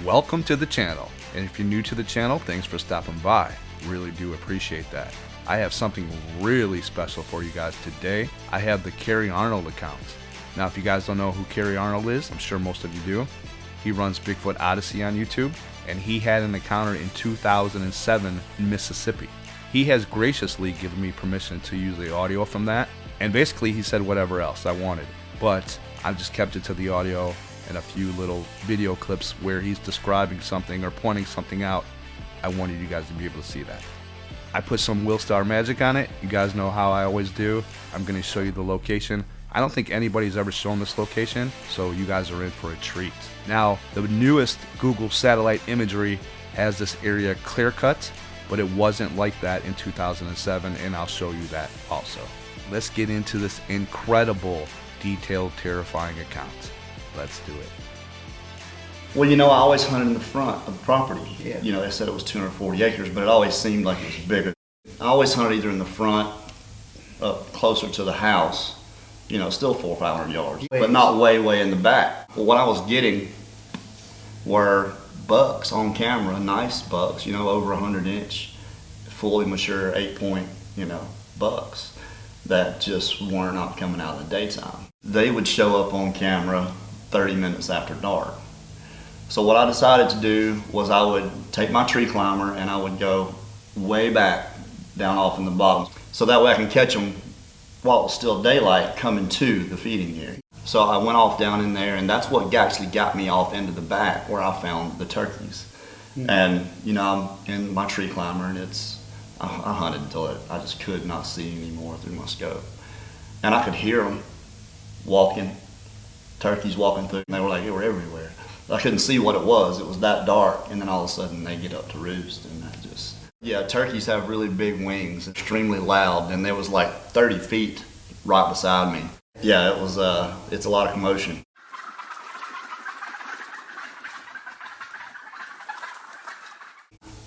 welcome to the channel. And if you're new to the channel, thanks for stopping by. Really do appreciate that. I have something really special for you guys today. I have the Kerry Arnold account. Now, if you guys don't know who Kerry Arnold is, I'm sure most of you do. He runs Bigfoot Odyssey on YouTube, and he had an encounter in 2007 in Mississippi. He has graciously given me permission to use the audio from that, and basically he said whatever else I wanted, but I've just kept it to the audio and a few little video clips where he's describing something or pointing something out. I wanted you guys to be able to see that. I put some Willstar magic on it. You guys know how I always do. I'm going to show you the location. I don't think anybody's ever shown this location, so you guys are in for a treat. Now, the newest Google satellite imagery has this area clear cut, but it wasn't like that in 2007, and I'll show you that also. Let's get into this incredible, detailed, terrifying account. Let's do it. Well, you know, I always hunted in the front of the property. Yeah. You know, they said it was 240 acres, but it always seemed like it was bigger. I always hunted either in the front, up closer to the house, you know, still 400 or 500 yards, but not way in the back. Well, what I was getting were bucks on camera, nice bucks, you know, over 100-inch, fully mature 8-point, you know, bucks that just were not coming out in the daytime. They would show up on camera 30 minutes after dark. So what I decided to do was I would take my tree climber and I would go way back down off in the bottom, so that way I can catch them while it was still daylight coming to the feeding area. So I went off down in there, and that's what actually got me off into the back where I found the turkeys. And you know, I'm in my tree climber, and I hunted until I just could not see anymore through my scope. And I could hear them walking, turkeys walking through, and they were everywhere. I couldn't see what it was that dark, and then all of a sudden they get up to roost, and that just... Yeah, turkeys have really big wings, extremely loud, and there was like 30 feet right beside me. Yeah, it's a lot of commotion.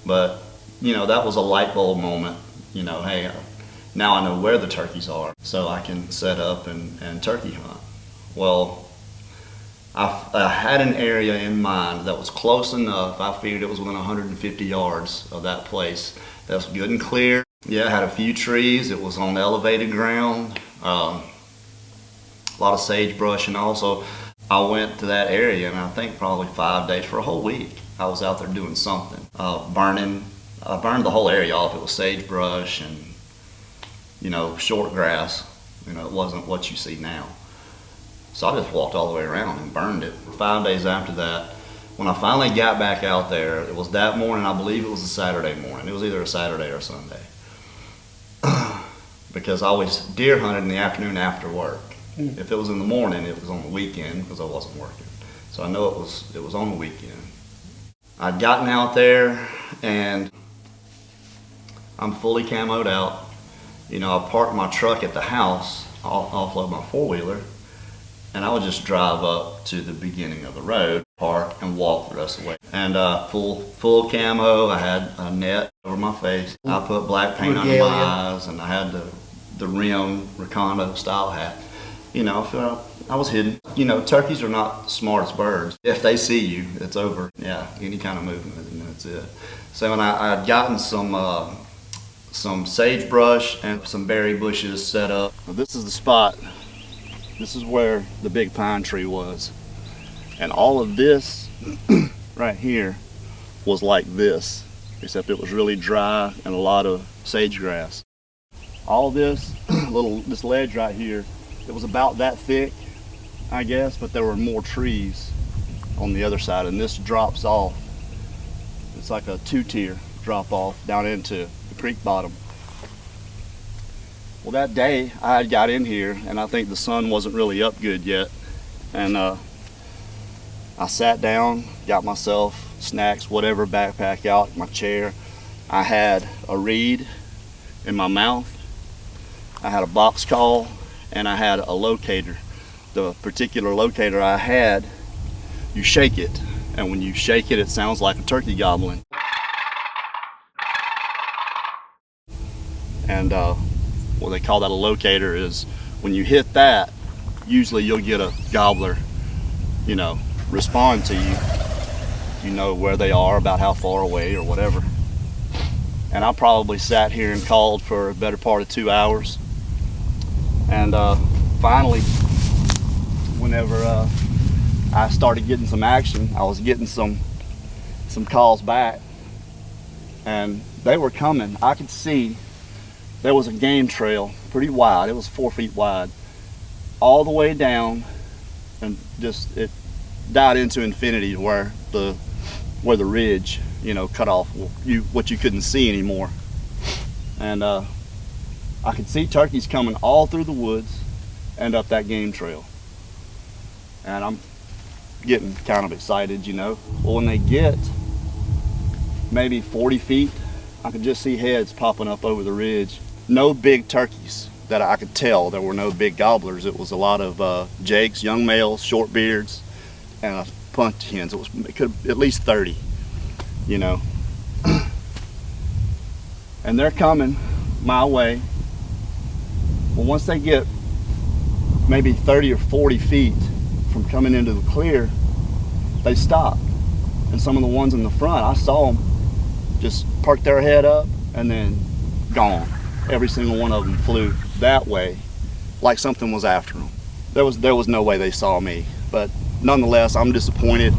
But, you know, that was a light bulb moment. You know, hey, now I know where the turkeys are, so I can set up and turkey hunt. Well, I had an area in mind that was close enough. I figured it was within 150 yards of that place. That was good and clear. Yeah, it had a few trees. It was on elevated ground. A lot of sagebrush, and also I went to that area, and I think probably 5 days, for a whole week, I was out there doing something. I burned the whole area off. It was sagebrush and, you know, short grass. You know, it wasn't what you see now. So I just walked all the way around and burned it. 5 days after that, when I finally got back out there, it was that morning. I believe it was a Saturday morning. It was either a Saturday or a Sunday. Because I always deer hunted in the afternoon after work. If it was in the morning, it was on the weekend because I wasn't working. So I know it was on the weekend. I'd gotten out there, and I'm fully camoed out. You know, I parked my truck at the house, offload my four-wheeler, and I would just drive up to the beginning of the road, park, and walk the rest of the way. And full camo. I had a net over my face. I put black paint under my eyes, and I had the rim Recondo style hat. You know, I was hidden. You know, turkeys are not the smartest birds. If they see you, it's over. Yeah, any kind of movement, and that's it. So when I had gotten some sagebrush and some berry bushes set up. Well, this is the spot. This is where the big pine tree was. And all of this right here was like this, except it was really dry and a lot of sage grass. All this this ledge right here, it was about that thick, I guess, but there were more trees on the other side, and this drops off. It's like a two-tier drop off down into the creek bottom. Well, that day I had got in here, and I think the sun wasn't really up good yet, and I sat down, got myself snacks, whatever, backpack out, my chair. I had a reed in my mouth, I had a box call, and I had a locator. The particular locator I had, you shake it, and when you shake it, it sounds like a turkey gobbling. And what they call that a locator is when you hit that, usually you'll get a gobbler, you know, respond to you. you know where they are, about how far away or whatever. And I probably sat here and called for a better part of 2 hours. And finally, whenever I started getting some action, I was getting some calls back, and they were coming. I could see there was a game trail, pretty wide. It was 4 feet wide, all the way down, and just it died into infinity where the ridge, you know, cut off what you couldn't see anymore. And I could see turkeys coming all through the woods and up that game trail. And I'm getting kind of excited, you know. Well, when they get maybe 40 feet, I could just see heads popping up over the ridge. No big turkeys that I could tell. There were no big gobblers. It was a lot of jakes, young males, short beards, and a bunch of hens. It could at least 30, you know. And they're coming my way. Well, once they get maybe 30 or 40 feet from coming into the clear, they stop. And some of the ones in the front, I saw them just perk their head up and then gone. Every single one of them flew that way like something was after them. There was no way they saw me, but nonetheless, I'm disappointed,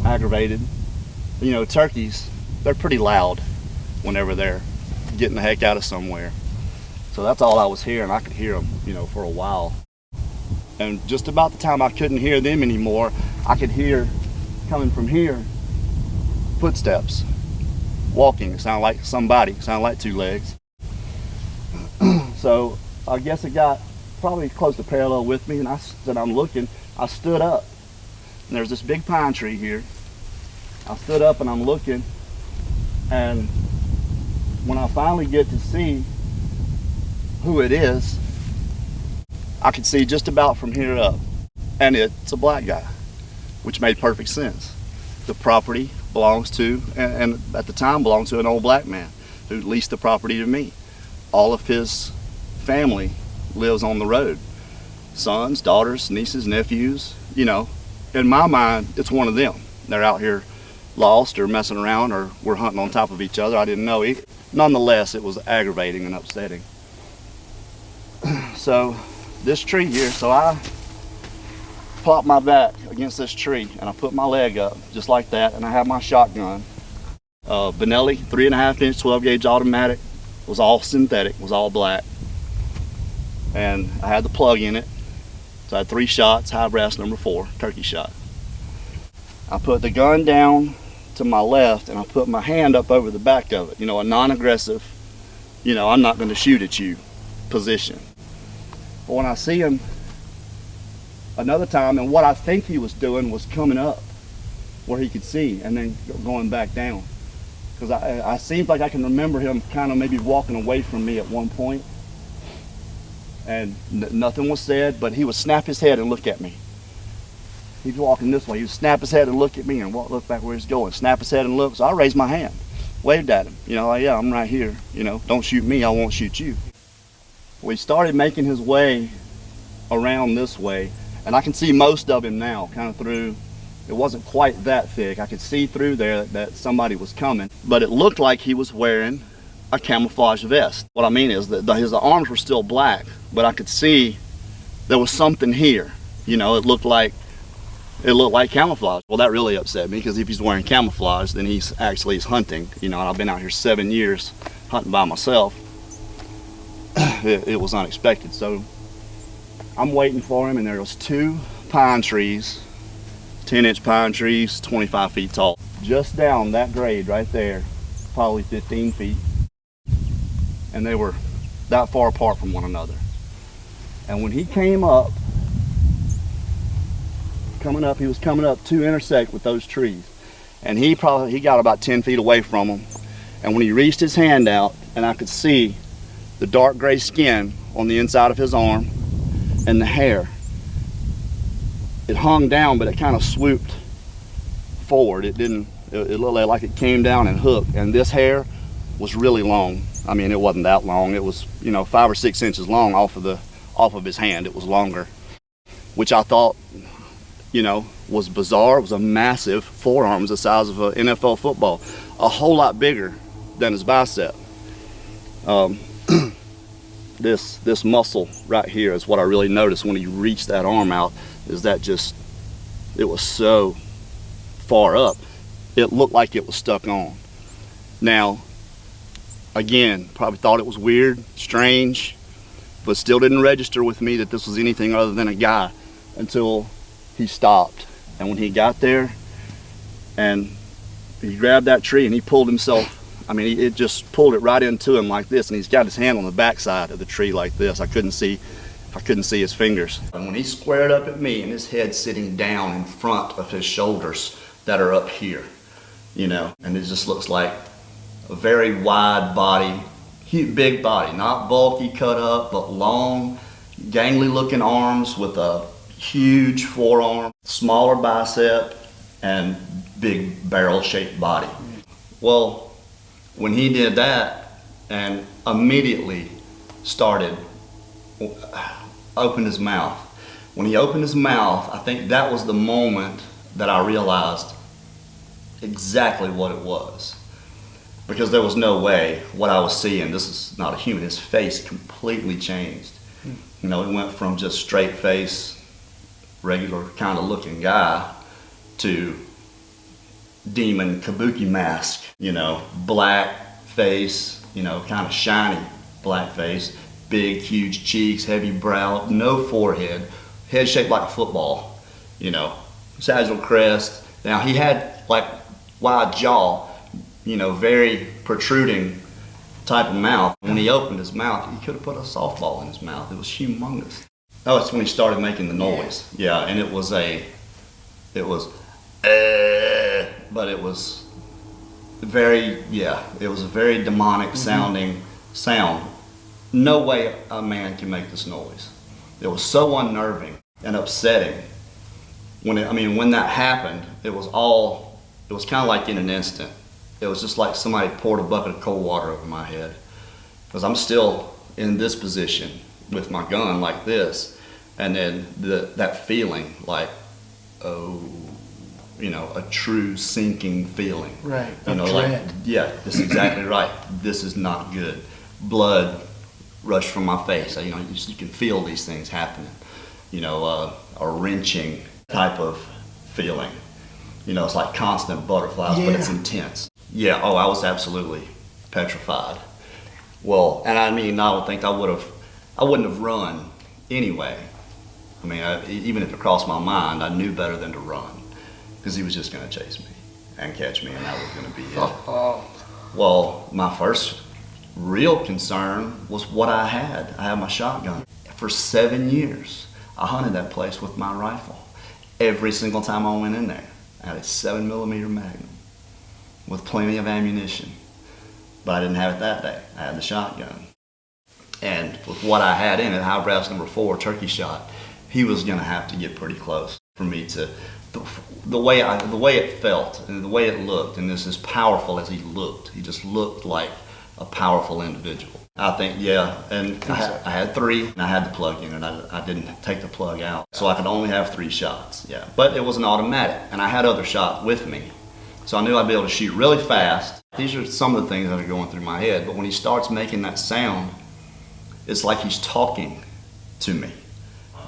aggravated. You know, turkeys, they're pretty loud whenever they're getting the heck out of somewhere. So that's all I was hearing. I could hear them, you know, for a while. And just about the time I couldn't hear them anymore, I could hear, coming from here, footsteps, walking. It sounded like somebody, it sounded like 2 legs. So I guess it got probably close to parallel with me, and I said, I'm looking. I stood up, and there's this big pine tree here. I stood up and I'm looking, and when I finally get to see who it is, I could see just about from here up, and it's a black guy, which made perfect sense. The property belongs to, and at the time belonged to, an old black man who leased the property to me. All of his family lives on the road. Sons, daughters, nieces, nephews, you know. In my mind, it's one of them. They're out here lost or messing around, or we're hunting on top of each other. I didn't know. Nonetheless, it was aggravating and upsetting. So this tree here, so I popped my back against this tree and I put my leg up just like that, and I have my shotgun. Benelli 3.5 inch 12 gauge automatic. It was all synthetic, was all black. And I had the plug in it. So I had 3 shots, high brass number 4, turkey shot. I put the gun down to my left and I put my hand up over the back of it. You know, a non-aggressive, you know, I'm not going to shoot at you position. But when I see him another time, and what I think he was doing was coming up where he could see and then going back down. Because I seemed like I can remember him kind of maybe walking away from me at one point. And nothing was said, but he would snap his head and look at me. He's walking this way. He would snap his head and look at me and look back where he's going. Snap his head and look. So I raised my hand, waved at him. You know, like, yeah, I'm right here. You know, don't shoot me, I won't shoot you. Well, he started making his way around this way, and I can see most of him now, kind of through. It wasn't quite that thick. I could see through there that somebody was coming, but it looked like he was wearing a camouflage vest. What I mean is that his arms were still black, but I could see there was something here. You know, it looked like camouflage. Well, that really upset me, because if he's wearing camouflage, then he's hunting. You know, and I've been out here 7 years hunting by myself. It was unexpected. So I'm waiting for him, and there was 2 pine trees, 10-inch pine trees, 25 feet tall, just down that grade right there, probably 15 feet. And they were that far apart from one another. And when he came up, he was coming up to intersect with those trees. And he got about 10 feet away from them. And when he reached his hand out, and I could see the dark gray skin on the inside of his arm and the hair, it hung down, but it kind of swooped forward. It looked like it came down and hooked. And this hair was really long. I mean, it wasn't that long. It was, you know, 5 or 6 inches long off of his hand. It was longer, which I thought was bizarre. It was a massive forearm, it was the size of an NFL football, a whole lot bigger than his bicep. This muscle right here is what I really noticed when he reached that arm out, is that just, it was so far up, it looked like it was stuck on. Now, again, probably thought it was weird, strange, but still didn't register with me that this was anything other than a guy until he stopped. And when he got there and he grabbed that tree and he pulled himself, it just pulled it right into him like this, and he's got his hand on the backside of the tree like this. I couldn't see his fingers. And when he squared up at me and his head sitting down in front of his shoulders that are up here, and it just looks like a very wide body, big body, not bulky cut up, but long, gangly looking arms with a huge forearm, smaller bicep, and big barrel shaped body. Well, when he did that and immediately opened his mouth. When he opened his mouth, I think that was the moment that I realized exactly what it was. Because there was no way what I was seeing, this is not a human, his face completely changed. It went from just straight face, regular kind of looking guy, to demon kabuki mask, black face, kind of shiny black face, big huge cheeks, heavy brow, no forehead, head shaped like a football, sagittal crest. Now he had like wide jaw, very protruding type of mouth. When he opened his mouth, he could have put a softball in his mouth. It was humongous. Oh, it's when he started making the noise. Yeah, and it was but it was a very demonic sounding sound. No way a man can make this noise. It was so unnerving and upsetting. When that happened, it was kind of like in an instant. It was just like somebody poured a bucket of cold water over my head. Because I'm still in this position with my gun like this, and then that feeling like, a true sinking feeling. Right. This is exactly right. This is not good. Blood rushed from my face. You can feel these things happening. A wrenching type of feeling. It's like constant butterflies, but it's intense. Yeah, I was absolutely petrified. Well, and I would think I wouldn't have run anyway. Even if it crossed my mind, I knew better than to run, because he was just going to chase me and catch me, and that was going to be it. Well, my first real concern was what I had. I had my shotgun. For 7 years, I hunted that place with my rifle. Every single time I went in there, I had a 7mm Magnum with plenty of ammunition. But I didn't have it that day. I had the shotgun. And with what I had in it, high brass number 4 turkey shot, he was going to have to get pretty close for me to, the way it felt and the way it looked, and as powerful as he looked, he just looked like a powerful individual. I think, and I had 3, and I had the plug in, and I didn't take the plug out, so I could only have 3 shots. Yeah, but it was an automatic, and I had other shots with me, so I knew I'd be able to shoot really fast. These are some of the things that are going through my head, but when he starts making that sound, it's like he's talking to me,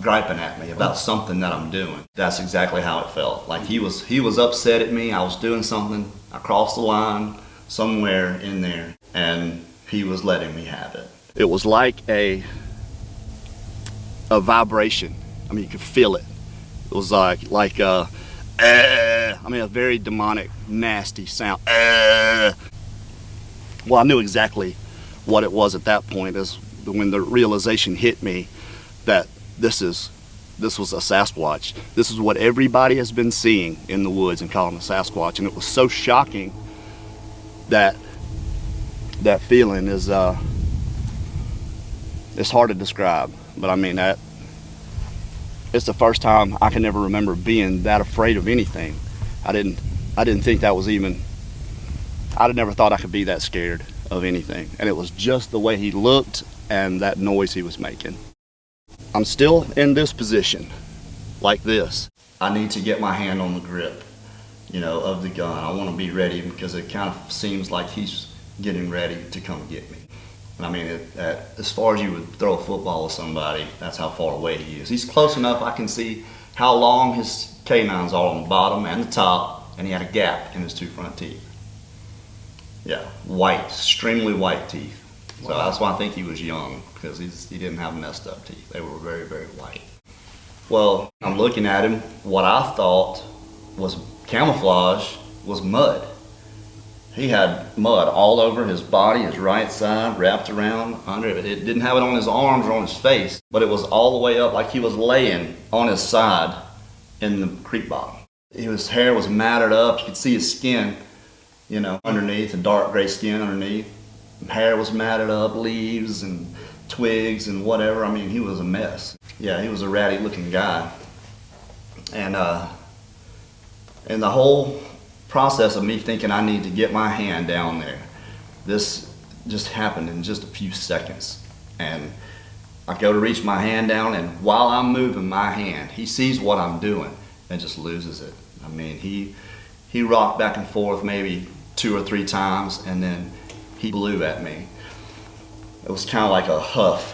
griping at me about something that I'm doing. That's exactly how it felt. Like he was upset at me. I was doing something. I crossed the line somewhere in there, and he was letting me have it. It was like a vibration. You could feel it. It was like a very demonic, nasty sound. Well, I knew exactly what it was at that point, is when the realization hit me that this was a Sasquatch. This is what everybody has been seeing in the woods and calling a Sasquatch, and it was so shocking that feeling is it's hard to describe. But that it's the first time I can ever remember being that afraid of anything. I didn't think that was even. I'd never thought I could be that scared of anything, and it was just the way he looked and that noise he was making. I'm still in this position, like this, I need to get my hand on the grip, you know, of the gun. I want to be ready because it kind of seems like he's getting ready to come get me. I mean, as far as you would throw a football with somebody, that's how far away he is. He's close enough I can see how long his canines are on the bottom and the top, and he had a gap in his 2 front teeth. Yeah, white, extremely white teeth. So that's why I think he was young, because he didn't have messed up teeth. They were very, very white. Well, I'm looking at him. What I thought was camouflage was mud. He had mud all over his body, his right side, wrapped around under it. It didn't have it on his arms or on his face, but it was all the way up like he was laying on his side in the creek bottom. His hair was matted up. You could see his skin, you know, underneath, a dark gray skin underneath. Hair was matted up, leaves and twigs and whatever. I mean, he was a mess. Yeah, he was a ratty looking guy. And the whole process of me thinking I need to get my hand down there, this just happened in just a few seconds. And I go to reach my hand down, and while I'm moving my hand, he sees what I'm doing and just loses it. I mean, he rocked back and forth maybe 2 or 3 times, and then he blew at me. It was kind of like a huff,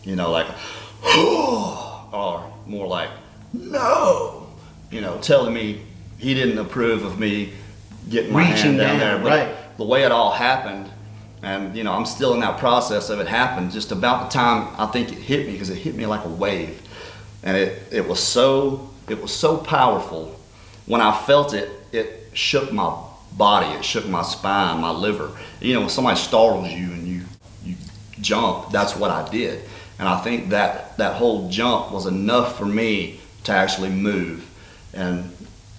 you know, like, or more like, no, you know, telling me he didn't approve of me getting my hand down there. But right. The way it all happened, and you know, I'm still in that process of it happened, just about the time I think it hit me, because it hit me like a wave. And it was so powerful. When I felt it, it shook my body, it shook my spine, my liver. You know, when somebody startles you and you jump, that's what I did. And I think that whole jump was enough for me to actually move. And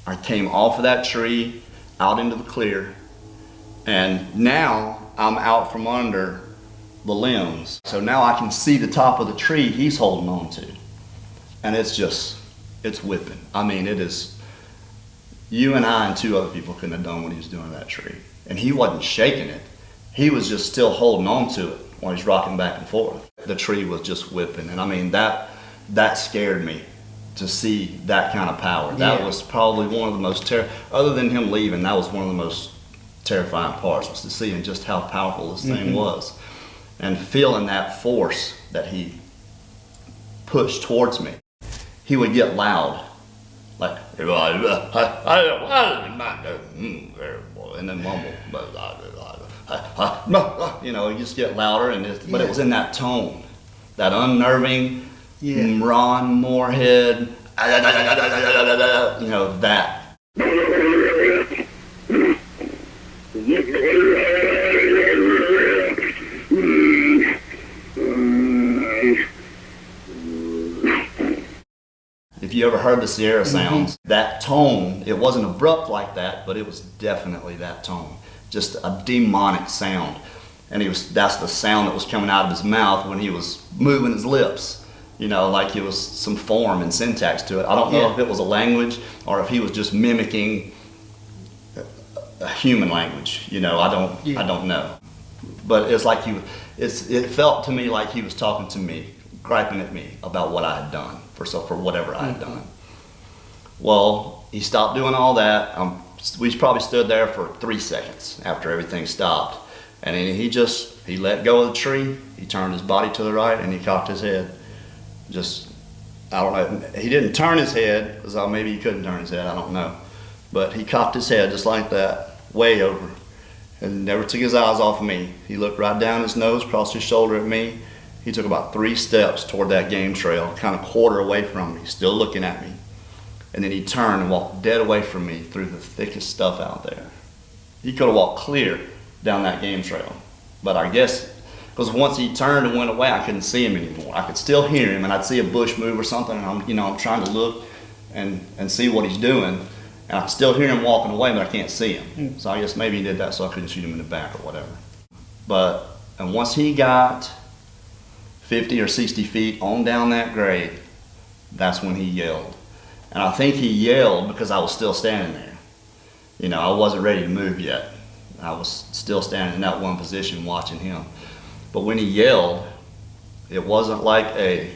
I came off of that tree, out into the clear, and now I'm out from under the limbs. So now I can see the top of the tree he's holding on to. And it's whipping. I mean, it is, you and I and 2 other people couldn't have done what he was doing to that tree. And he wasn't shaking it. He was just still holding on to it while he's rocking back and forth. The tree was just whipping. And I mean, that scared me to see that kind of power. That was probably one of the most other than him leaving, that was one of the most terrifying parts, was to see just how powerful this thing was. And feeling that force that he pushed towards me. He would get loud, like, and then mumble, you know, you just get louder, but it was in that tone, that unnerving, Ron Moorhead, you know, that. If you ever heard the Sierra sounds, that tone, it wasn't abrupt like that, but it was definitely that tone. Just a demonic sound. And that's the sound that was coming out of his mouth when he was moving his lips. You know, like it was some form and syntax to it. I don't know if it was a language or if he was just mimicking a human language. You know, I don't know. But it's like it felt to me like he was talking to me, griping at me about what I had done for whatever I had done. Well, he stopped doing all that. We probably stood there for 3 seconds after everything stopped. And then he let go of the tree. He turned his body to the right and he cocked his head. I don't know, he didn't turn his head, because maybe he couldn't turn his head, I don't know. But he cocked his head just like that, way over, and never took his eyes off of me. He looked right down his nose, crossed his shoulder at me. He took about 3 steps toward that game trail, kind of quarter away from me, still looking at me. And then he turned and walked dead away from me through the thickest stuff out there. He could have walked clear down that game trail, but I guess, because once he turned and went away, I couldn't see him anymore. I could still hear him, and I'd see a bush move or something, and I'm trying to look and see what he's doing, and I can still hear him walking away, but I can't see him. So I guess maybe he did that so I couldn't shoot him in the back or whatever. And once he got 50 or 60 feet on down that grade, that's when he yelled. And I think he yelled because I was still standing there. You know, I wasn't ready to move yet. I was still standing in that one position watching him. But when he yelled, it wasn't like a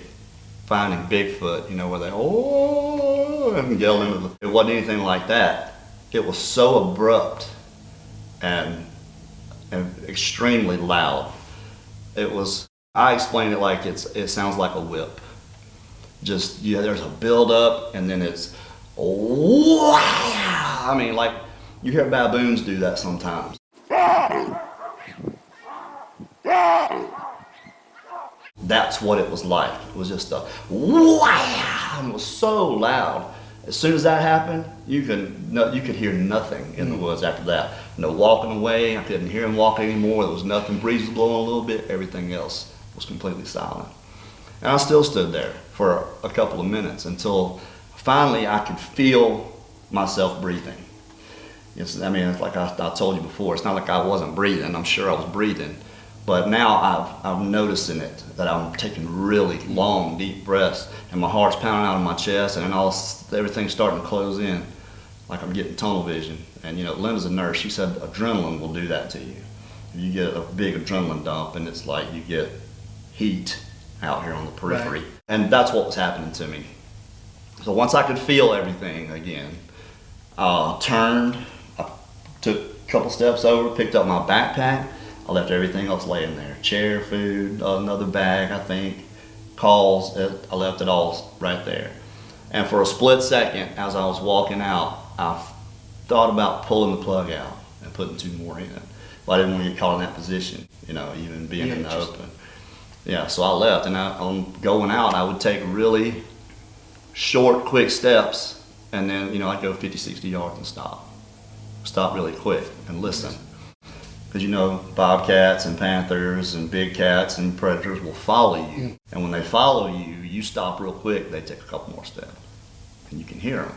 Finding Bigfoot, you know, where they, oh, and yelled into the, it wasn't anything like that. It was so abrupt and extremely loud. It was, I explained it like it sounds like a whip. Just, yeah, there's a build up and then it's, wow. I mean, like you hear baboons do that sometimes. That's what it was like. It was just a wow, and it was so loud. As soon as that happened, you could hear nothing in the woods after that. No walking away. I couldn't hear him walking anymore. There was nothing. Breeze was blowing a little bit. Everything else was completely silent. And I still stood there for a couple of minutes until finally I could feel myself breathing. It's, I mean, it's like I told you before. It's not like I wasn't breathing. I'm sure I was breathing. But now I'm noticing it, that I'm taking really long, deep breaths, and my heart's pounding out of my chest, and then everything's starting to close in, like I'm getting tunnel vision. And you know, Linda's a nurse. She said adrenaline will do that to you. You get a big adrenaline dump, and it's like you get heat out here on the periphery. Right. And that's what was happening to me. So once I could feel everything again, turned, I took a couple steps over, picked up my backpack. I left everything else laying there. Chair, food, another bag, I think, calls, I left it all right there. And for a split second, as I was walking out, I thought about pulling the plug out and putting 2 more in. But I didn't want to get caught in that position, you know, even being in the open. Yeah, so I left, and on going out, I would take really short, quick steps, and then, you know, I'd go 50, 60 yards and stop. Stop really quick and listen. Because you know, bobcats and panthers and big cats and predators will follow you. And when they follow you, you stop real quick, they take a couple more steps. And you can hear them.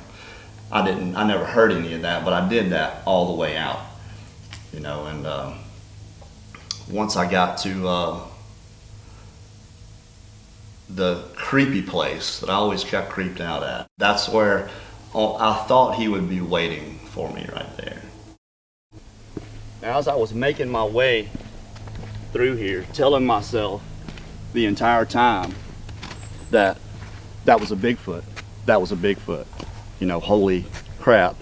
I never heard any of that, but I did that all the way out. You know, and once I got to the creepy place that I always got creeped out at, that's where I thought he would be waiting for me right there. Now, as I was making my way through here, telling myself the entire time that that was a Bigfoot, that was a Bigfoot, you know, holy crap,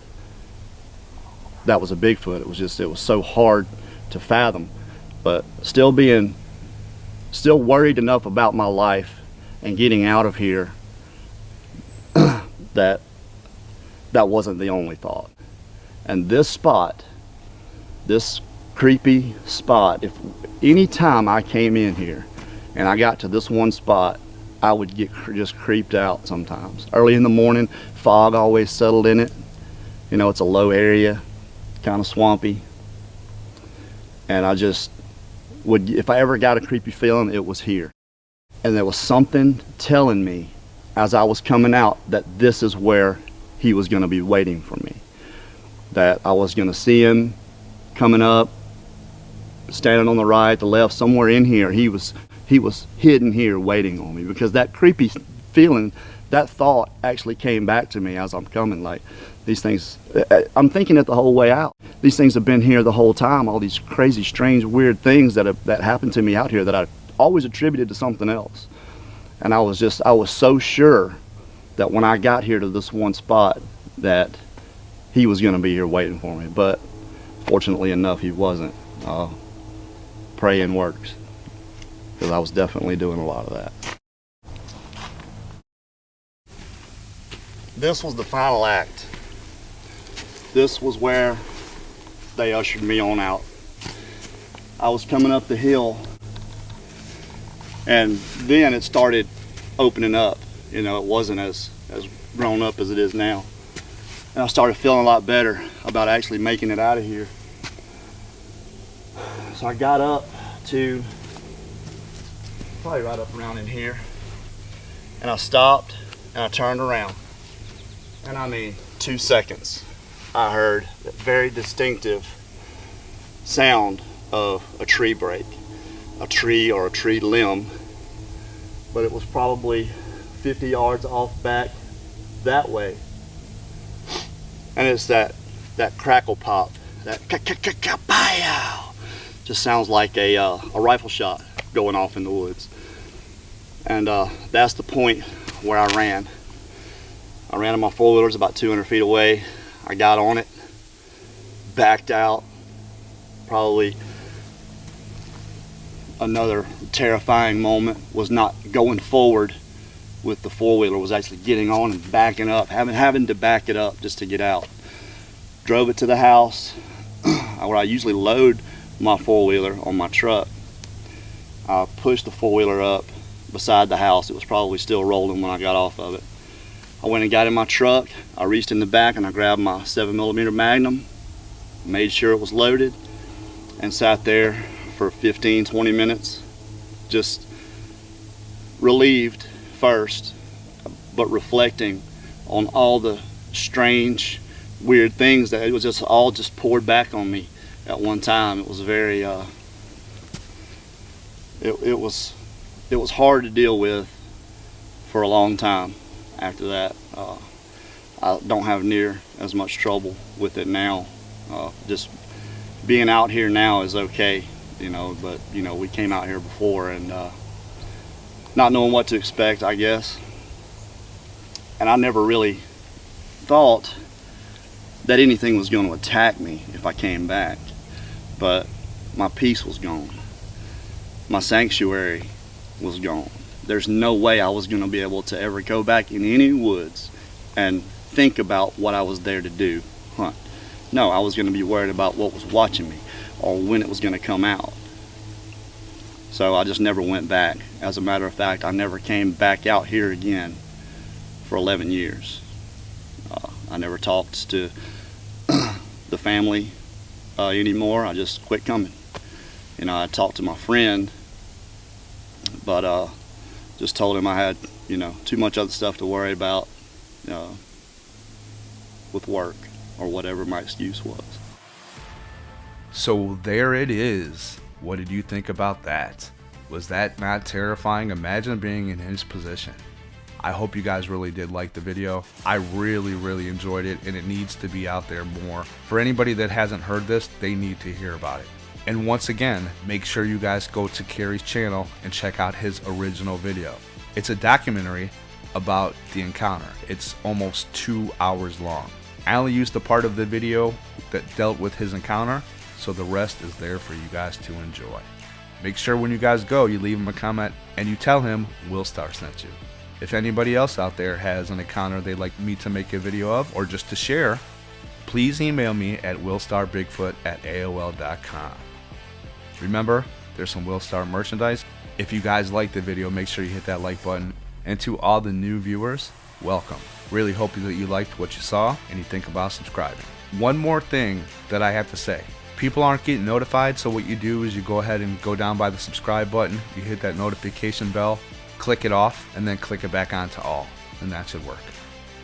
that was a Bigfoot. It was so hard to fathom, but still worried enough about my life and getting out of here that wasn't the only thought. And this spot, this creepy spot, if any time I came in here and I got to this one spot, I would get just creeped out sometimes. Early in the morning, fog always settled in it. You know, it's a low area, kind of swampy. And I just would, if I ever got a creepy feeling, it was here. And there was something telling me as I was coming out that this is where he was going to be waiting for me. That I was going to see him coming up, standing on the right, the left, somewhere in here. He was hidden here waiting on me, because that creepy feeling, that thought actually came back to me as I'm coming. Like, these things, I'm thinking it the whole way out. These things have been here the whole time, all these crazy, strange, weird things that happened to me out here that I always attributed to something else. And I was so sure that when I got here to this one spot that he was going to be here waiting for me. But fortunately enough, he wasn't. Praying works, because I was definitely doing a lot of that. This was the final act. This was where they ushered me on out. I was coming up the hill, and then it started opening up. You know, it wasn't as grown up as it is now. And I started feeling a lot better about actually making it out of here. So I got up to probably right up around in here, and I stopped and I turned around, and I mean 2 seconds I heard that very distinctive sound of a tree break, a tree or a tree limb, but it was probably 50 yards off back that way. And it's that crackle pop, that ka-ka-ka-ka-pow. Just sounds like a rifle shot going off in the woods. And that's the point where I ran. I ran on my four-wheelers about 200 feet away. I got on it, backed out. Probably another terrifying moment was not going forward with the four-wheeler, was actually getting on and backing up, having to back it up just to get out. Drove it to the house where I usually load my four-wheeler on my truck. I pushed the four-wheeler up beside the house. It was probably still rolling when I got off of it. I went and got in my truck. I reached in the back and I grabbed my 7mm Magnum, made sure it was loaded, and sat there for 15-20 minutes, just relieved first, but reflecting on all the strange, weird things that it was just all just poured back on me at one time. It was very it was hard to deal with for a long time after that. I don't have near as much trouble with it now. Just being out here now is okay, you know, but you know, we came out here before and not knowing what to expect, I guess. And I never really thought that anything was going to attack me if I came back. But my peace was gone. My sanctuary was gone. There's no way I was going to be able to ever go back in any woods and think about what I was there to do, hunt. No, I was going to be worried about what was watching me or when it was going to come out. So I just never went back. As a matter of fact, I never came back out here again for 11 years. I never talked to the family anymore. I just quit coming. You know, I talked to my friend, but just told him I had, you know, too much other stuff to worry about with work or whatever my excuse was. So there it is. What did you think about that? Was that not terrifying? Imagine being in his position. I hope you guys really did like the video. I really enjoyed it, and it needs to be out there more. For anybody that hasn't heard this, they need to hear about it. And once again, make sure you guys go to Kerry's channel and check out his original video. It's a documentary about the encounter. It's almost 2 hours long. I only used the part of the video that dealt with his encounter, so the rest is there for you guys to enjoy. Make sure when you guys go, you leave him a comment and you tell him Willstar sent you. If anybody else out there has an encounter they'd like me to make a video of or just to share, please email me at willstarbigfoot@aol.com. Remember, there's some Willstar merchandise. If you guys like the video, make sure you hit that like button. And to all the new viewers, welcome. Really hope that you liked what you saw and you think about subscribing. One more thing that I have to say. People aren't getting notified, so what you do is you go ahead and go down by the subscribe button, you hit that notification bell, click it off, and then click it back onto all, and that should work.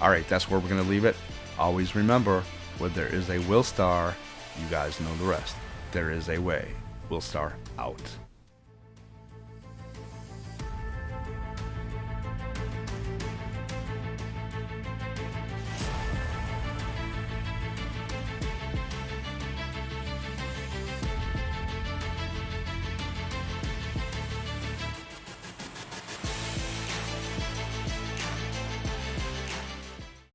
Alright, that's where we're going to leave it. Always remember, where there is a Willstar, you guys know the rest. There is a way. Willstar out.